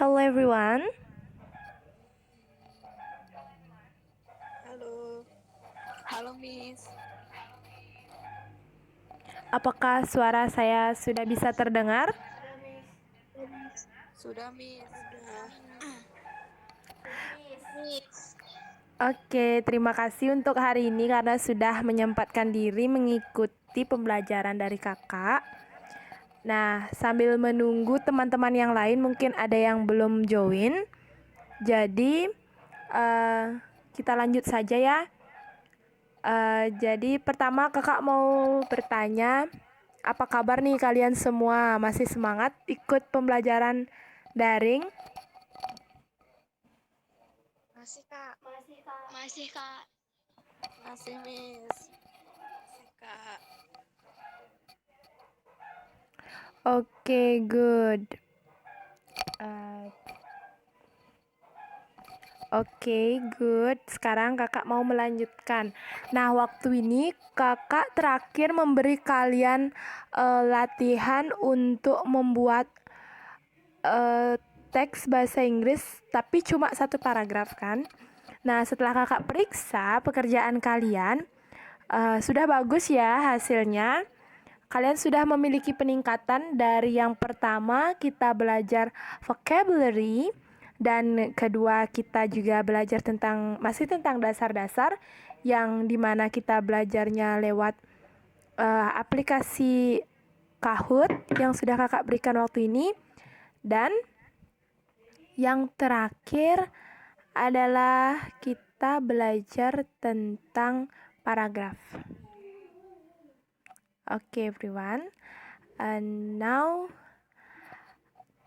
Hello everyone, Halo, halo Miss. apakah suara saya sudah bisa terdengar? Sudah Miss, sudah. Oke, terima kasih untuk hari ini karena sudah menyempatkan diri mengikuti pembelajaran dari kakak. Nah, sambil menunggu teman-teman yang lain mungkin ada yang belum join. Jadi, kita lanjut saja ya. Jadi pertama kakak mau bertanya, apa kabar nih kalian semua? Masih semangat ikut pembelajaran daring? Masih Kak. Masih Kak. Masih Miss. Masih Kak. Oke, good. Uh, Oke, good. Sekarang kakak mau melanjutkan. Nah, waktu ini kakak terakhir memberi kalian latihan untuk membuat teks bahasa Inggris, tapi cuma satu paragraf kan. Nah, setelah kakak periksa pekerjaan kalian, sudah bagus ya hasilnya. Kalian sudah memiliki peningkatan dari yang pertama kita belajar vocabulary dan kedua kita juga belajar masih tentang dasar-dasar yang dimana kita belajarnya lewat aplikasi Kahoot yang sudah kakak berikan waktu ini. Dan yang terakhir adalah kita belajar tentang paragraf. Okay, everyone. And now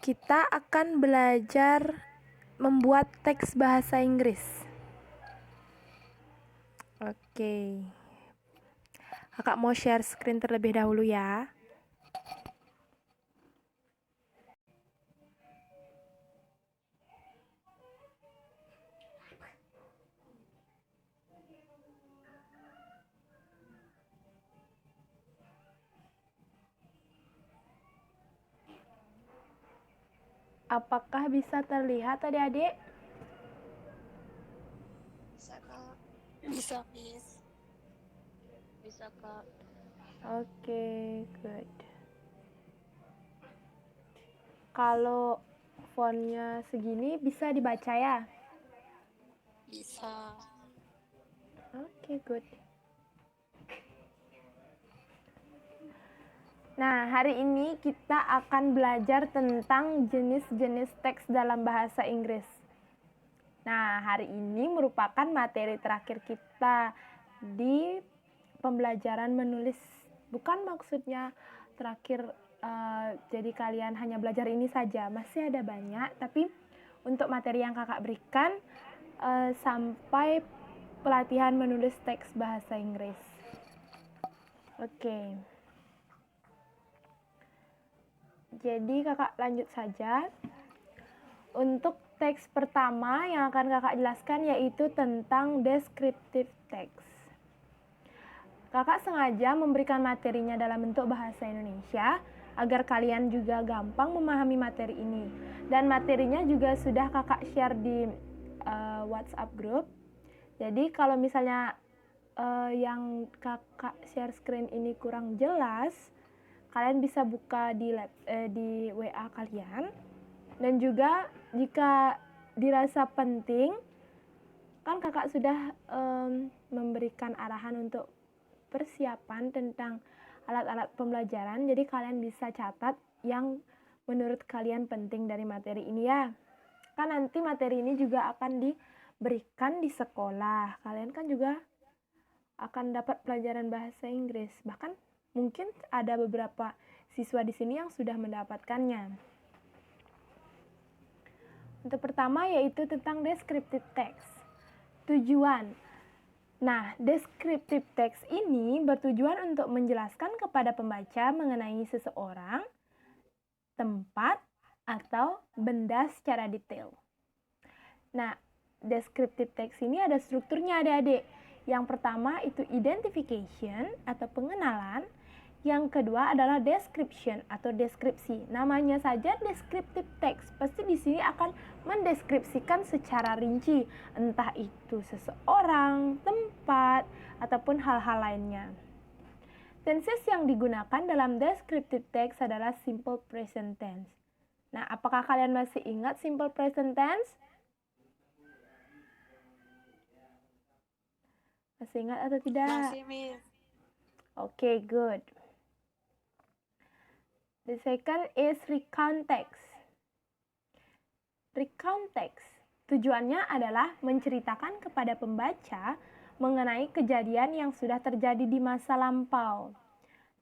kita akan belajar membuat teks bahasa Inggris. Oke. Kakak mau share screen terlebih dahulu ya. Apakah bisa terlihat adik-adik? Bisa Kak. Bisa Miss. Bisa Kak. Oke, good. Kalau fontnya segini bisa dibaca ya? Bisa. Oke, good. Nah, hari ini kita akan belajar tentang jenis-jenis teks dalam bahasa Inggris. Nah, hari ini merupakan materi terakhir kita di pembelajaran menulis. Bukan maksudnya terakhir jadi kalian hanya belajar ini saja. Masih ada banyak, tapi untuk materi yang kakak berikan sampai pelatihan menulis teks bahasa Inggris. Oke. Jadi kakak lanjut saja. Untuk teks pertama yang akan kakak jelaskan yaitu tentang descriptive text. Kakak sengaja memberikan materinya dalam bentuk bahasa Indonesia agar kalian juga gampang memahami materi ini. Dan materinya juga sudah kakak share di WhatsApp group. Jadi kalau misalnya yang kakak share screen ini kurang jelas, kalian bisa buka di WA kalian. Dan juga jika dirasa penting, kan kakak sudah memberikan arahan untuk persiapan tentang alat-alat pembelajaran, jadi kalian bisa catat yang menurut kalian penting dari materi ini ya. Kan nanti materi ini juga akan diberikan di sekolah, kalian kan juga akan dapat pelajaran bahasa Inggris, bahkan mungkin ada beberapa siswa di sini yang sudah mendapatkannya. Untuk pertama yaitu tentang descriptive text. Tujuan. Nah, descriptive text ini bertujuan untuk menjelaskan kepada pembaca mengenai seseorang, tempat, atau benda secara detail. Nah, descriptive text ini ada strukturnya adik-adik. Yang pertama itu identification atau pengenalan. Yang kedua adalah description atau deskripsi. Namanya saja descriptive text, pasti di sini akan mendeskripsikan secara rinci, entah itu seseorang, tempat, ataupun hal-hal lainnya. Tenses yang digunakan dalam descriptive text adalah simple present tense. Nah, apakah kalian masih ingat simple present tense? Masih ingat atau tidak? Masih, Miss. Okay, good. The second is recount text. Recount text tujuannya adalah menceritakan kepada pembaca mengenai kejadian yang sudah terjadi di masa lampau.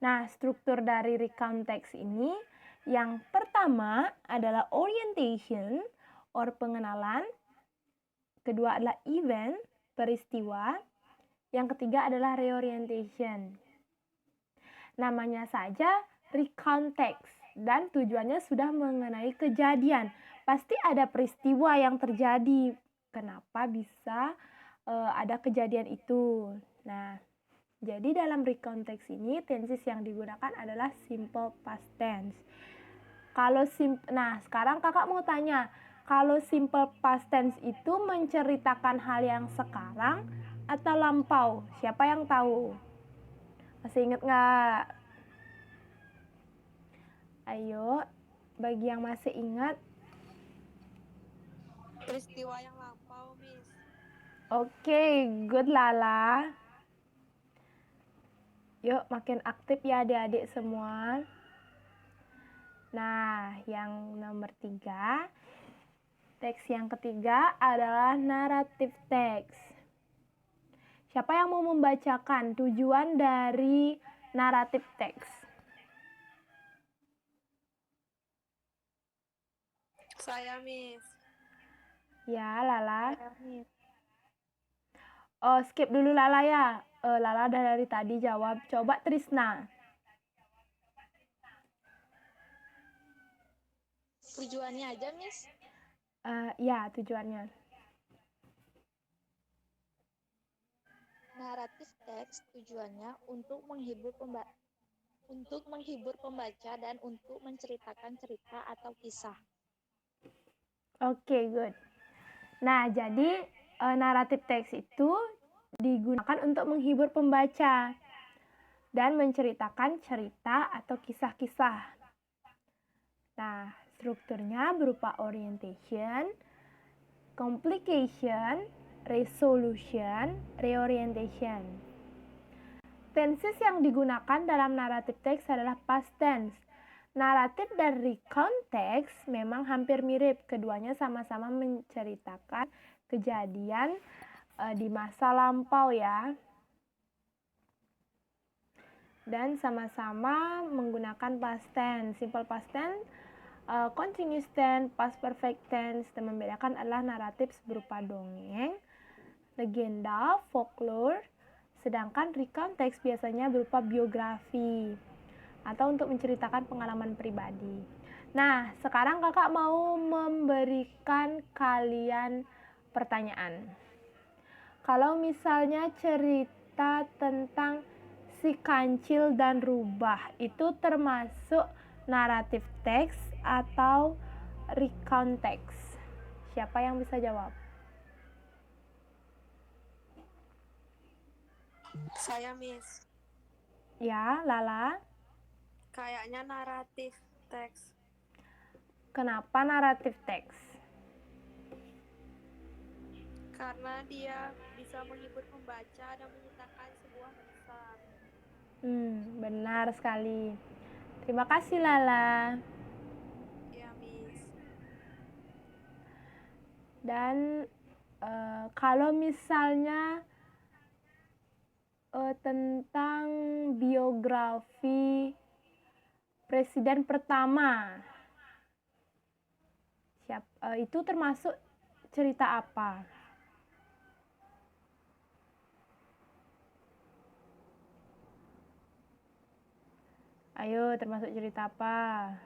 Nah, struktur dari recount text ini yang pertama adalah orientation or pengenalan, kedua adalah event, peristiwa, yang ketiga adalah reorientation. Namanya saja recount text dan tujuannya sudah mengenai kejadian. Pasti ada peristiwa yang terjadi. Kenapa bisa ada kejadian itu? Nah, jadi dalam recount text ini tenses yang digunakan adalah simple past tense. Nah, sekarang kakak mau tanya, kalau simple past tense itu menceritakan hal yang sekarang atau lampau? Siapa yang tahu? Masih ingat nggak? Ayo, bagi yang masih ingat. Peristiwa yang lampau, Miss. Oke, good Lala. Yuk, makin aktif ya adik-adik semua. Nah, yang nomor 3, teks yang ketiga adalah narrative text. Siapa yang mau membacakan tujuan dari narrative text? Saya, Miss. Ya, Lala. Saya, Miss. Oh, skip dulu Lala ya. Lala udah dari tadi jawab. Coba Trisna. Tujuannya aja, Miss. Ya, tujuannya. Naratif teks tujuannya untuk menghibur pembaca dan untuk menceritakan cerita atau kisah. Oke, good. Nah, jadi naratif teks itu digunakan untuk menghibur pembaca dan menceritakan cerita atau kisah-kisah. Nah, strukturnya berupa orientation, complication, resolution, reorientation. Tenses yang digunakan dalam naratif teks adalah past tense. Naratif dan recount text memang hampir mirip. Keduanya sama-sama menceritakan kejadian di masa lampau ya. Dan sama-sama menggunakan past tense. Simple past tense, continuous tense, past perfect tense. Dan membedakan adalah naratif berupa dongeng, legenda, folklore. Sedangkan recount text biasanya berupa biografi atau untuk menceritakan pengalaman pribadi. Nah, sekarang kakak mau memberikan kalian pertanyaan. Kalau misalnya cerita tentang si kancil dan rubah, itu termasuk naratif text atau recount text? Siapa yang bisa jawab? Saya, Miss. Ya, Lala. Kayaknya naratif teks. Kenapa naratif teks? Karena dia bisa menghibur pembaca dan menceritakan sebuah kisah. Benar sekali. Terima kasih Lala. Ya, Miss. Dan kalau misalnya tentang biografi presiden pertama, itu termasuk cerita apa? Ayo, termasuk cerita apa?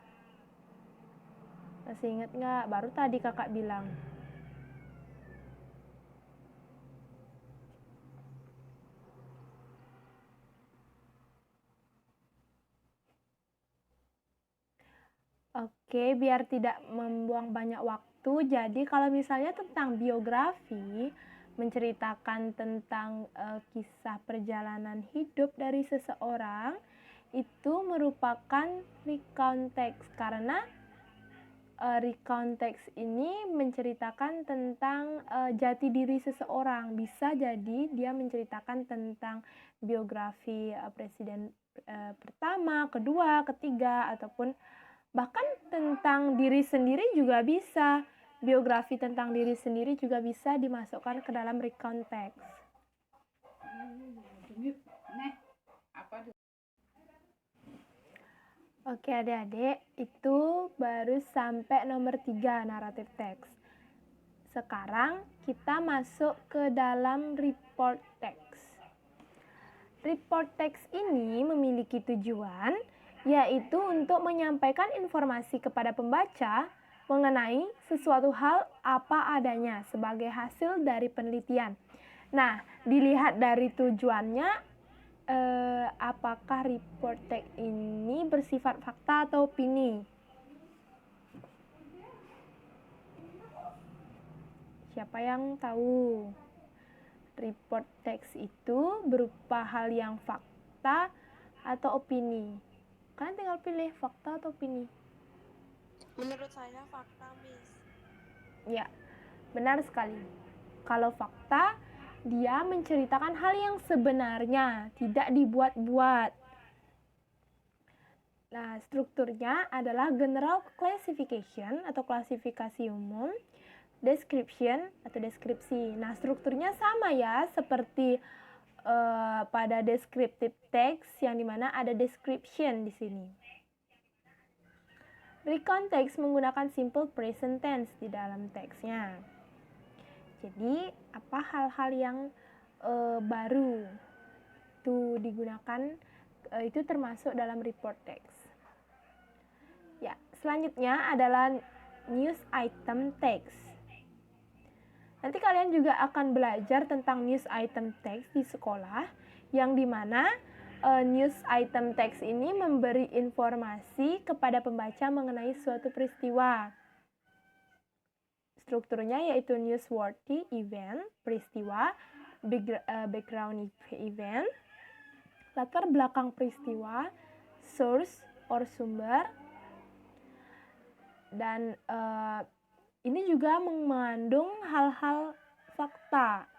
Masih ingat nggak? Baru tadi kakak bilang. Oke, biar tidak membuang banyak waktu, jadi kalau misalnya tentang biografi, menceritakan tentang kisah perjalanan hidup dari seseorang, itu merupakan recount text karena recount text ini menceritakan tentang jati diri seseorang. Bisa jadi dia menceritakan tentang biografi presiden pertama, kedua, ketiga, ataupun bahkan tentang diri sendiri juga bisa. Biografi tentang diri sendiri juga bisa dimasukkan ke dalam recount text. Oke adik-adik, itu baru sampai nomor 3 naratif text. Sekarang kita masuk ke dalam report text. Report text ini memiliki tujuan yaitu untuk menyampaikan informasi kepada pembaca mengenai sesuatu hal apa adanya sebagai hasil dari penelitian. Nah, dilihat dari tujuannya, apakah report text ini bersifat fakta atau opini? Siapa yang tahu? Report text itu berupa hal yang fakta atau opini. Kalian tinggal pilih fakta atau opini. Menurut saya fakta, Miss. Ya, benar sekali. Kalau fakta, dia menceritakan hal yang sebenarnya, tidak dibuat-buat. Nah, strukturnya adalah general classification atau klasifikasi umum, description atau deskripsi. Nah, strukturnya sama ya seperti pada descriptive text yang dimana ada description di sini. Recount text menggunakan simple present tense di dalam teksnya. Jadi, apa hal-hal yang baru itu digunakan itu termasuk dalam report text. Ya, selanjutnya adalah news item text. Nanti kalian juga akan belajar tentang news item text di sekolah, yang dimana news item text ini memberi informasi kepada pembaca mengenai suatu peristiwa. Strukturnya yaitu newsworthy event, peristiwa, background event, latar belakang peristiwa, source or sumber, dan ini juga mengandung hal-hal fakta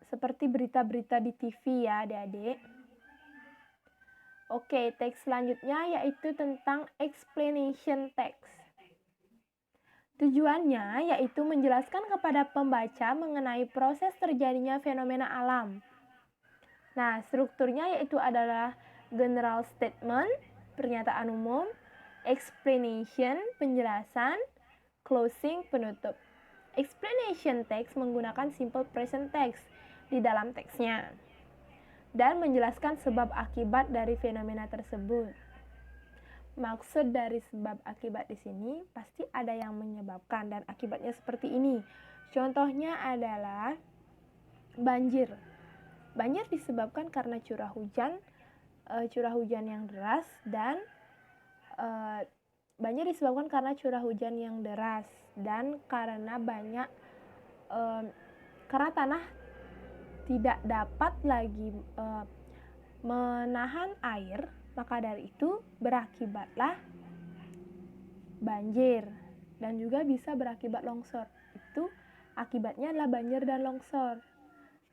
seperti berita-berita di TV ya adik-adik. Oke, teks selanjutnya yaitu tentang explanation text. Tujuannya yaitu menjelaskan kepada pembaca mengenai proses terjadinya fenomena alam. Nah, strukturnya yaitu adalah general statement, pernyataan umum, explanation, penjelasan, closing, penutup. Explanation text menggunakan simple present text di dalam teksnya dan menjelaskan sebab akibat dari fenomena tersebut. Maksud dari sebab akibat di sini pasti ada yang menyebabkan dan akibatnya seperti ini. Contohnya adalah banjir. Banjir disebabkan karena curah hujan yang deras dan banjir disebabkan karena curah hujan yang deras dan karena karena tanah tidak dapat lagi menahan air, maka dari itu berakibatlah banjir dan juga bisa berakibat longsor. Itu akibatnya adalah banjir dan longsor.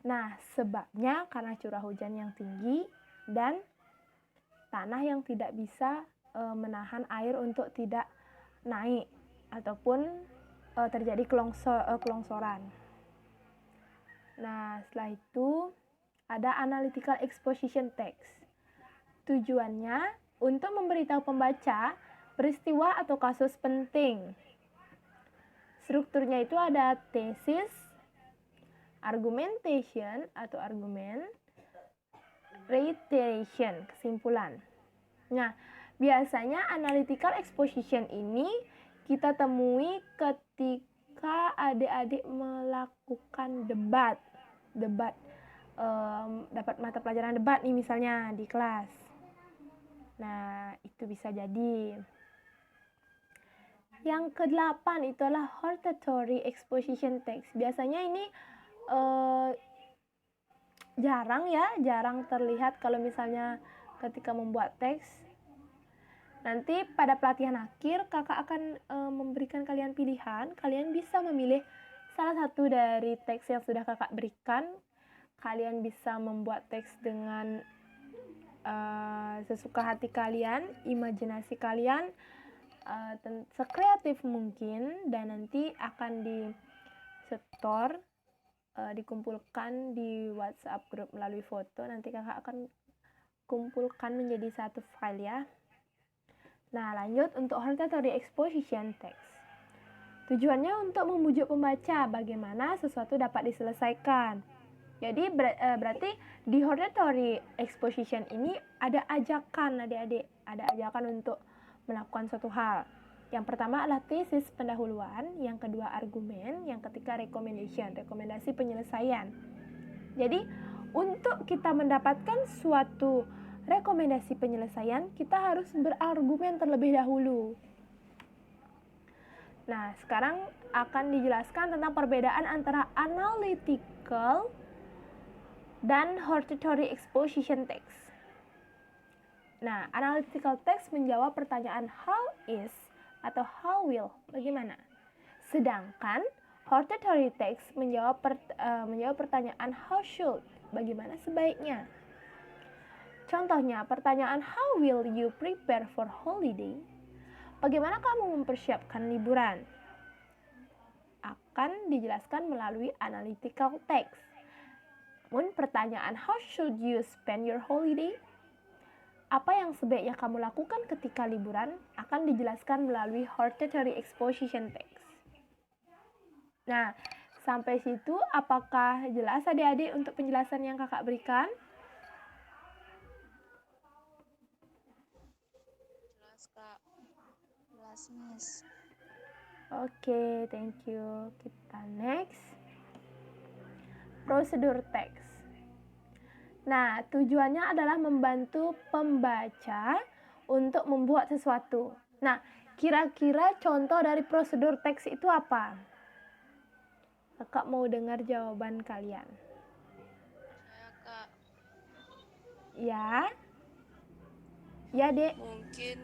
Nah, sebabnya karena curah hujan yang tinggi dan tanah yang tidak bisa menahan air untuk tidak naik ataupun terjadi kelongsoran. Nah, setelah itu ada analytical exposition text. Tujuannya untuk memberitahu pembaca peristiwa atau kasus penting. Strukturnya itu ada tesis, argumentation atau argumen, reiteration, kesimpulan. Nah, biasanya analytical exposition ini kita temui ketika adik-adik melakukan debat dapat mata pelajaran debat nih misalnya di kelas. Nah, itu bisa jadi. Yang ke-8 itulah hortatory exposition text. Biasanya ini jarang terlihat kalau misalnya ketika membuat teks. Nanti pada pelatihan akhir kakak akan memberikan kalian pilihan. Kalian bisa memilih salah satu dari teks yang sudah kakak berikan. Kalian bisa membuat teks dengan sesuka hati kalian, imajinasi kalian, sekreatif mungkin, dan nanti akan di-store, dikumpulkan di WhatsApp grup melalui foto. Nanti kakak akan kumpulkan menjadi satu file ya. Nah, lanjut untuk hortatory exposition text. Tujuannya untuk membujuk pembaca bagaimana sesuatu dapat diselesaikan. Jadi berarti di hortatory exposition ini ada ajakan adik-adik, ada ajakan untuk melakukan suatu hal. Yang pertama adalah tesis pendahuluan, yang kedua argumen, yang ketiga recommendation, rekomendasi penyelesaian. Jadi untuk kita mendapatkan suatu rekomendasi penyelesaian, kita harus berargumen terlebih dahulu. Nah, sekarang akan dijelaskan tentang perbedaan antara analytical dan hortatory exposition text. Nah, analytical text menjawab pertanyaan how is atau how will, bagaimana. Sedangkan hortatory text menjawab pertanyaan how should, bagaimana sebaiknya. Contohnya, pertanyaan how will you prepare for holiday? Bagaimana kamu mempersiapkan liburan? Akan dijelaskan melalui analytical text. Namun pertanyaan how should you spend your holiday? Apa yang sebaiknya kamu lakukan ketika liburan akan dijelaskan melalui hortatory exposition text. Nah, sampai situ apakah jelas adik-adik untuk penjelasan yang kakak berikan? Jelas, Kak. Jelas, Miss. Oke, thank you. Kita next. Prosedur teks. Nah, tujuannya adalah membantu pembaca untuk membuat sesuatu. Nah, kira-kira contoh dari prosedur teks itu apa? Kakak mau dengar jawaban kalian. Saya, Kak. Ya? Ya, Dek. Mungkin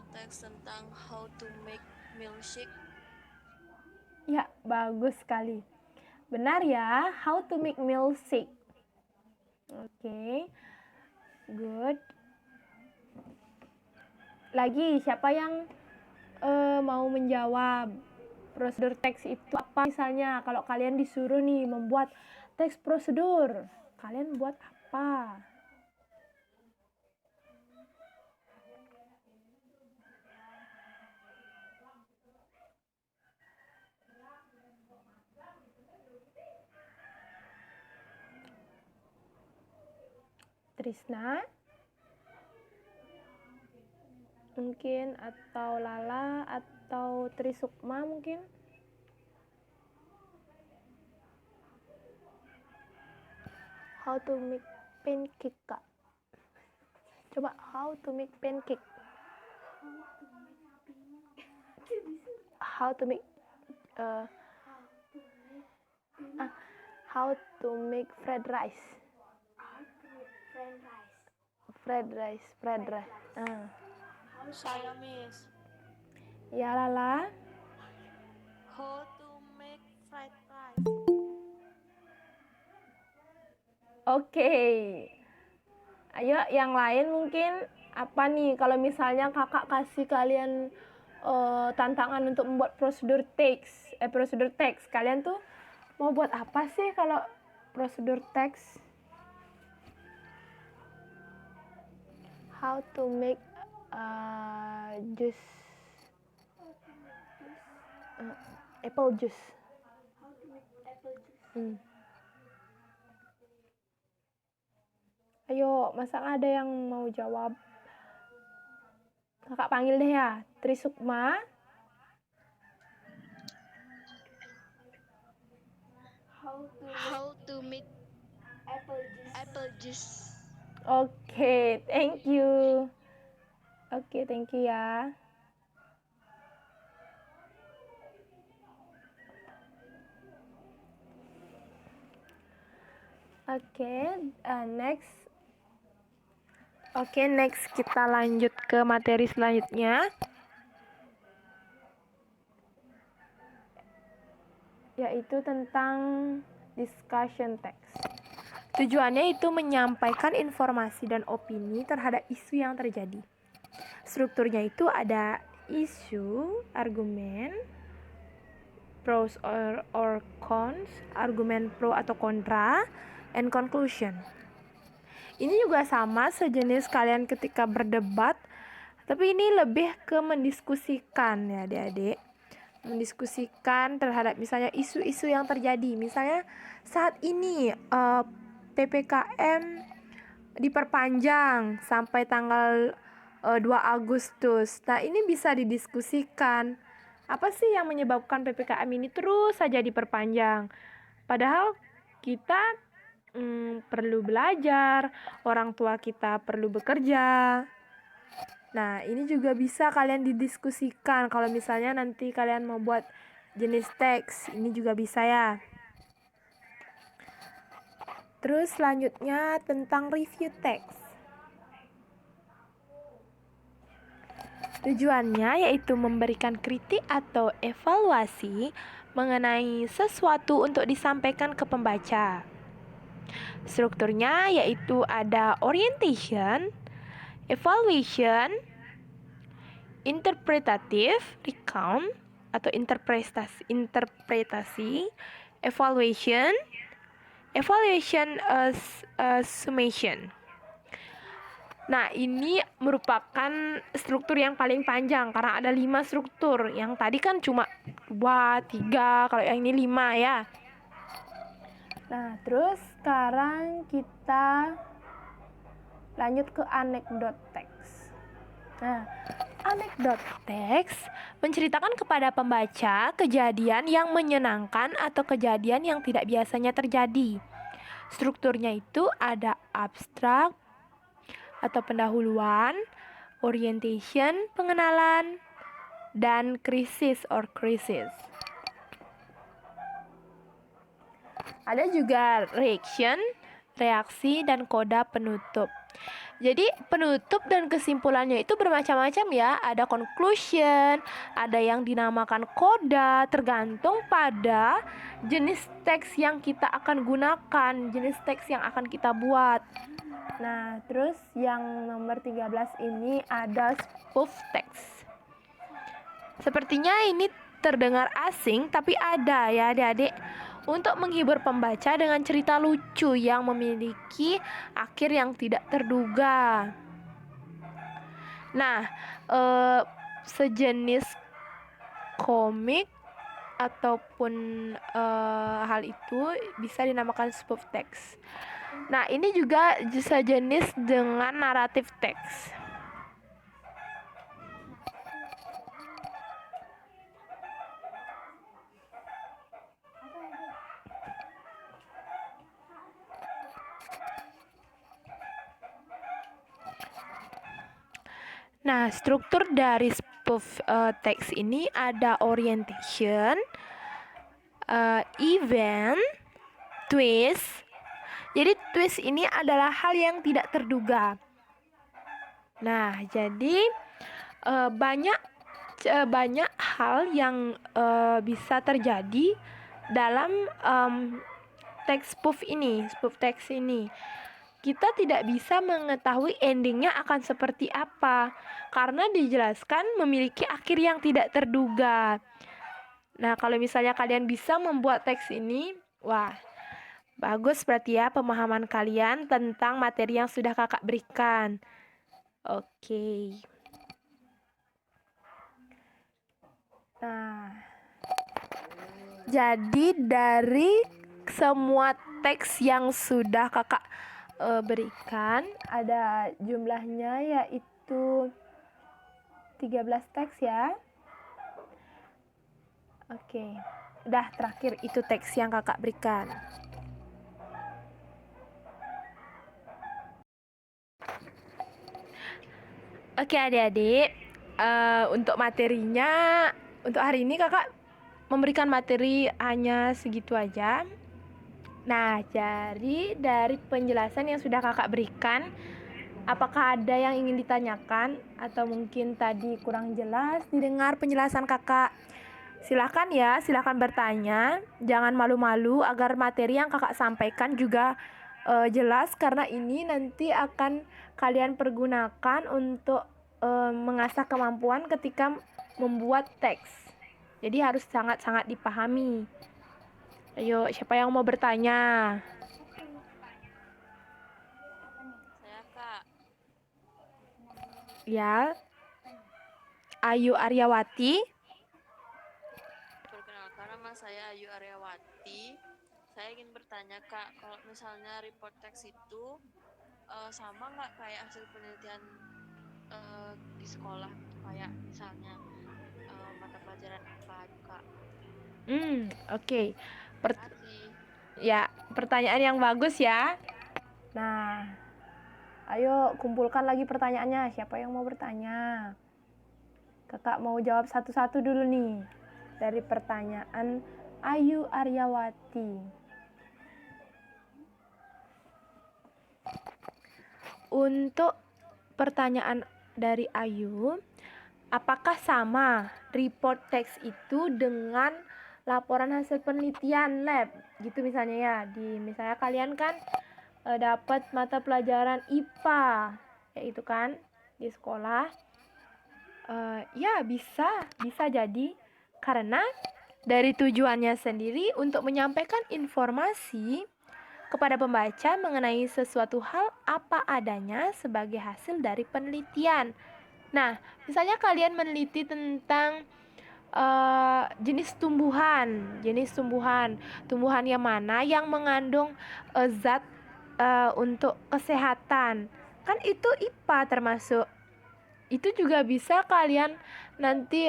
teks tentang how to make milkshake. Ya, bagus sekali. Benar ya, how to make milkshake. Oke. Good. Lagi, siapa yang mau menjawab prosedur teks itu apa? Misalnya kalau kalian disuruh nih membuat teks prosedur, kalian buat apa? Trisna mungkin, atau Lala, atau Trisukma mungkin. How to make pancake, Kak. Coba how to make pancake. How to make how to make fried rice. Fried rice. Saya, Miss. Ya, Lala. How to make fried rice. Oke. Ayo yang lain mungkin apa nih kalau misalnya kakak kasih kalian tantangan untuk membuat prosedur teks. Kalian tuh mau buat apa sih kalau prosedur teks? How to make juice, apple juice. Ayo, masa nggak ada yang mau jawab? Kakak panggil deh ya, Trisukma. How to make apple juice. Oke, thank you. Oke, thank you ya. Next. Next kita lanjut ke materi selanjutnya, yaitu tentang discussion text. Tujuannya itu menyampaikan informasi dan opini terhadap isu yang terjadi. Strukturnya itu ada isu, argumen, pros or cons, argumen pro atau kontra, and conclusion. Ini juga sama sejenis kalian ketika berdebat, tapi ini lebih ke mendiskusikan ya adik-adik. Mendiskusikan terhadap misalnya isu-isu yang terjadi. Misalnya saat ini PPKM diperpanjang sampai tanggal 2 Agustus. Nah, ini bisa didiskusikan. Apa sih yang menyebabkan PPKM ini terus saja diperpanjang? Padahal kita perlu belajar, orang tua kita perlu bekerja. Nah, ini juga bisa kalian didiskusikan kalau misalnya nanti kalian mau buat jenis teks. Ini juga bisa ya. Terus selanjutnya tentang review teks. Tujuannya yaitu memberikan kritik atau evaluasi mengenai sesuatu untuk disampaikan ke pembaca. Strukturnya yaitu ada orientation, evaluation, interpretative, recount atau interpretasi, evaluation, summation. Nah, ini merupakan struktur yang paling panjang karena ada 5 struktur. Yang tadi kan cuma 2, 3, kalau yang ini 5 ya. Nah, terus sekarang kita lanjut ke anekdot teks. Nah, anekdot teks menceritakan kepada pembaca kejadian yang menyenangkan atau kejadian yang tidak biasanya terjadi. Strukturnya itu ada abstrak atau pendahuluan, orientation, pengenalan, dan krisis or crisis. Ada juga reaction, reaksi, dan koda penutup. Jadi penutup dan kesimpulannya itu bermacam-macam ya. Ada conclusion, ada yang dinamakan koda, tergantung pada jenis teks yang kita akan gunakan, jenis teks yang akan kita buat. Nah, terus yang nomor 13 ini ada spoof text. Sepertinya ini terdengar asing, tapi ada ya adik-adik. Untuk menghibur pembaca dengan cerita lucu yang memiliki akhir yang tidak terduga. Nah, sejenis komik ataupun hal itu bisa dinamakan spoof text. Nah, ini juga sejenis dengan naratif teks. Nah, struktur dari spoof text ini ada orientation, event, twist. Jadi twist ini adalah hal yang tidak terduga. Nah, jadi banyak hal yang bisa terjadi dalam teks spoof text ini. Kita tidak bisa mengetahui endingnya akan seperti apa karena dijelaskan memiliki akhir yang tidak terduga. Nah, kalau misalnya kalian bisa membuat teks ini, wah, bagus berarti ya pemahaman kalian tentang materi yang sudah kakak berikan. Oke. Nah, jadi dari semua teks yang sudah kakak berikan, ada jumlahnya yaitu 13 teks ya. Oke. Udah terakhir itu teks yang kakak berikan. Oke adik-adik, untuk materinya, untuk hari ini kakak memberikan materi hanya segitu aja. Nah, jadi dari penjelasan yang sudah kakak berikan, apakah ada yang ingin ditanyakan atau mungkin tadi kurang jelas didengar penjelasan kakak? Silakan ya, silakan bertanya. Jangan malu-malu agar materi yang kakak sampaikan juga jelas, karena ini nanti akan kalian pergunakan untuk mengasah kemampuan ketika membuat teks. Jadi harus sangat-sangat dipahami. Ayo, siapa yang mau bertanya? Saya Kak. Ya, Ayu Aryawati. Perkenalkan, nama saya Ayu Aryawati. Saya ingin bertanya Kak, kalau misalnya report text itu sama nggak kayak hasil penelitian di sekolah, kayak misalnya mata pelajaran apa gitu Kak? Oke. Terima kasih. Ya, pertanyaan yang bagus ya. Nah, ayo kumpulkan lagi pertanyaannya. Siapa yang mau bertanya? Kakak mau jawab satu-satu dulu nih. Dari pertanyaan Ayu Aryawati. Untuk pertanyaan dari Ayu, apakah sama report text itu dengan laporan hasil penelitian lab? Gitu misalnya ya. Misalnya kalian kan dapat mata pelajaran IPA, yaitu kan di sekolah. Ya bisa jadi, karena dari tujuannya sendiri untuk menyampaikan informasi kepada pembaca mengenai sesuatu hal apa adanya sebagai hasil dari penelitian. Nah, misalnya kalian meneliti tentang jenis tumbuhan yang mana yang mengandung zat untuk kesehatan. Kan itu IPA termasuk. Itu juga bisa kalian nanti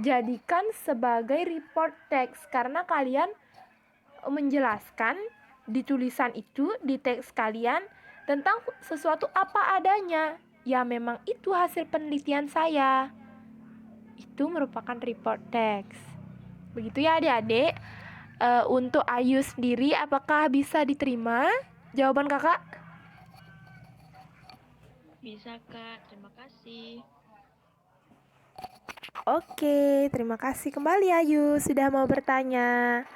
jadikan sebagai report text, karena kalian menjelaskan di tulisan itu, di teks kalian, tentang sesuatu apa adanya. Ya memang itu hasil penelitian saya. Itu merupakan report text. Begitu ya adik-adik. Untuk Ayu sendiri, apakah bisa diterima jawaban kakak? Bisa Kak, terima kasih. Oke, terima kasih kembali Ayu sudah mau bertanya.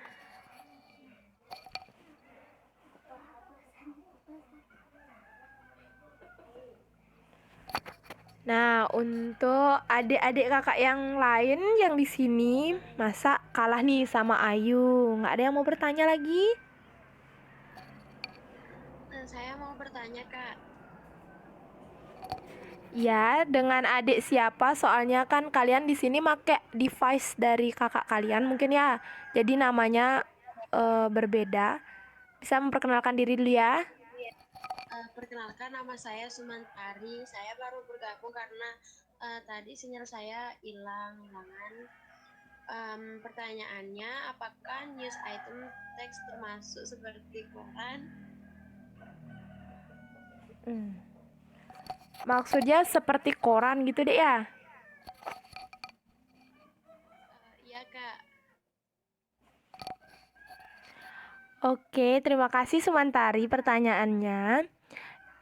Nah, untuk adik-adik kakak yang lain yang di sini, masa kalah nih sama Ayu? Nggak ada yang mau bertanya lagi? Saya mau bertanya Kak. Ya, dengan adik siapa? Soalnya kan kalian di sini pakai device dari kakak kalian mungkin ya. Jadi namanya berbeda. Bisa memperkenalkan diri dulu ya. Perkenalkan, nama saya Sumantari. Saya baru bergabung karena tadi sinyal saya hilangan. Pertanyaannya, apakah news item teks termasuk seperti koran? Maksudnya seperti koran gitu deh ya? Iya Kak. Oke, terima kasih Sumantari pertanyaannya.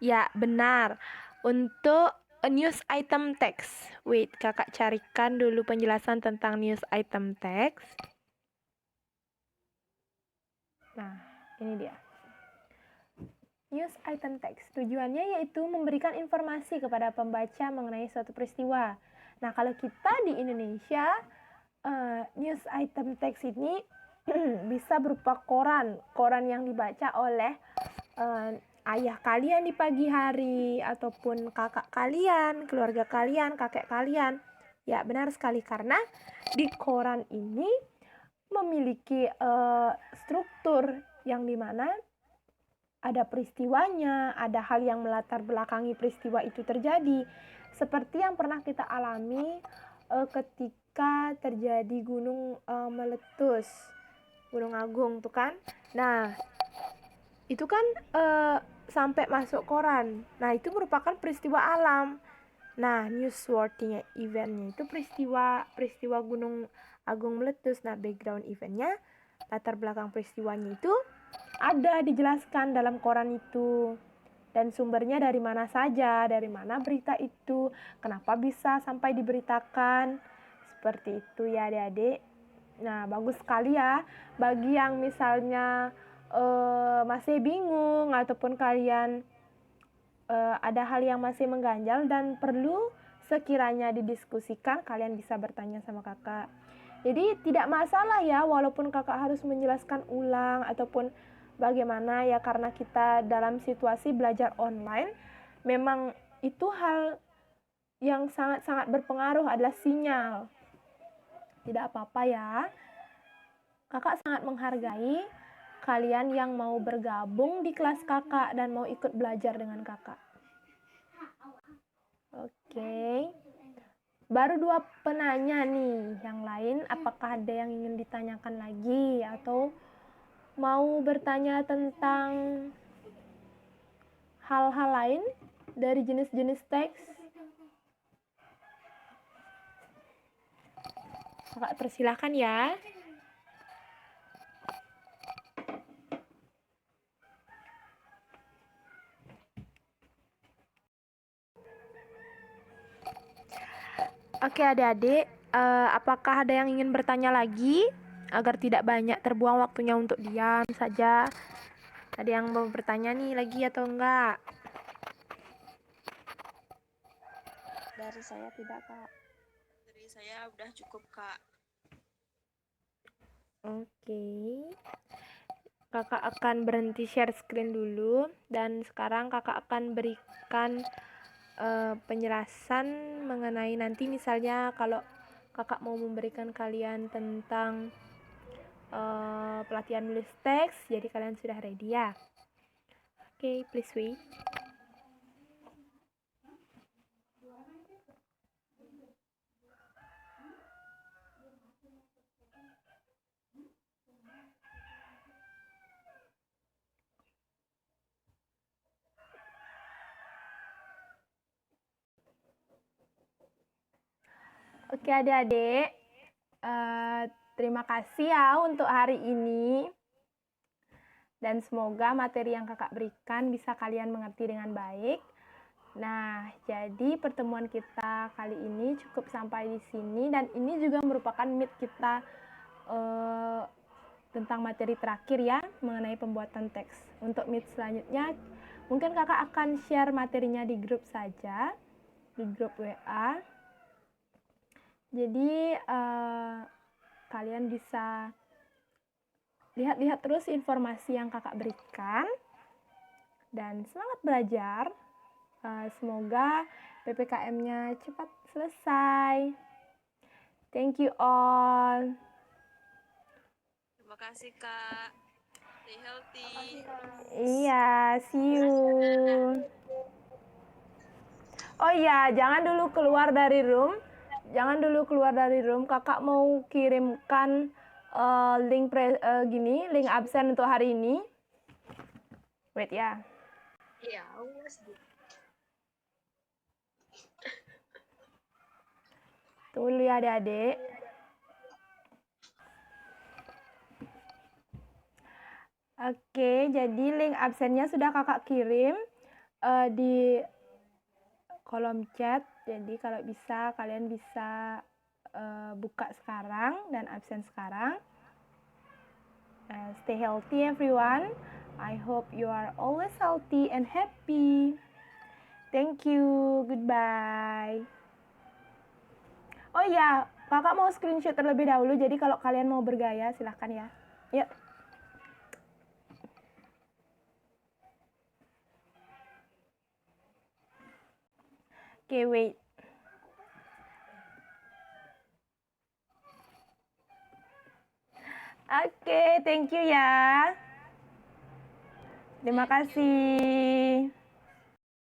Ya, benar. Untuk news item text. Wait, kakak carikan dulu penjelasan tentang news item text. Nah, ini dia. News item text tujuannya yaitu memberikan informasi kepada pembaca mengenai suatu peristiwa. Nah, kalau kita di Indonesia, news item text ini bisa berupa koran yang dibaca oleh ayah kalian di pagi hari, ataupun kakak kalian, keluarga kalian, kakek kalian. Ya, benar sekali, karena di koran ini memiliki struktur yang dimana ada peristiwanya, ada hal yang melatar belakangi peristiwa itu terjadi. Seperti yang pernah kita alami ketika terjadi gunung meletus, Gunung Agung tuh kan. Nah, itu kan sampai masuk koran. Nah, itu merupakan peristiwa alam. Nah, newsworthy eventnya itu peristiwa Gunung Agung meletus. Nah, background eventnya, latar belakang peristiwanya itu ada dijelaskan dalam koran itu. Dan sumbernya dari mana saja, dari mana berita itu, kenapa bisa sampai diberitakan. Seperti itu ya adik-adik. Nah, bagus sekali ya bagi yang misalnya masih bingung ataupun kalian ada hal yang masih mengganjal dan perlu sekiranya didiskusikan, kalian bisa bertanya sama kakak. Jadi tidak masalah ya walaupun kakak harus menjelaskan ulang ataupun bagaimana ya, karena kita dalam situasi belajar online, memang itu hal yang sangat-sangat berpengaruh adalah sinyal. Tidak apa-apa ya. Kakak sangat menghargai kalian yang mau bergabung di kelas kakak dan mau ikut belajar dengan kakak. Oke. Baru 2 penanya nih. Yang lain apakah ada yang ingin ditanyakan lagi atau mau bertanya tentang hal-hal lain dari jenis-jenis teks? Kakak persilahkan ya. Oke adik-adik, apakah ada yang ingin bertanya lagi? Agar tidak banyak terbuang waktunya untuk diam saja. Ada yang mau bertanya nih lagi atau enggak? Dari saya tidak, Kak. Dari saya udah cukup, Kak. Oke. Kakak akan berhenti share screen dulu dan sekarang kakak akan berikan penjelasan mengenai nanti misalnya kalau kakak mau memberikan kalian tentang pelatihan nulis teks, jadi kalian sudah ready ya. Oke, please wait. Oke adik-adik, terima kasih ya untuk hari ini. Dan semoga materi yang kakak berikan bisa kalian mengerti dengan baik. Nah, jadi pertemuan kita kali ini cukup sampai di sini. Dan ini juga merupakan meet kita tentang materi terakhir ya, mengenai pembuatan teks. Untuk meet selanjutnya, mungkin kakak akan share materinya di grup saja, di grup WA. Jadi kalian bisa lihat-lihat terus informasi yang kakak berikan dan semangat belajar. Semoga PPKM-nya cepat selesai. Thank you all. Terima kasih, Kak. Stay healthy. Iya, see you. Oh iya, jangan dulu keluar dari room. Kakak mau kirimkan link link absen untuk hari ini. Wait ya. Iya, Tunggu dulu ya adik-adik. Oke, jadi link absennya sudah kakak kirim di kolom chat. Jadi kalau bisa kalian bisa buka sekarang dan absen sekarang. Stay healthy everyone. I hope you are always healthy and happy. Thank you. Goodbye. Oh iya, kakak mau screenshot terlebih dahulu. Jadi kalau kalian mau bergaya silahkan ya. Yuk. Okay, wait. Oke, thank you ya. Terima kasih.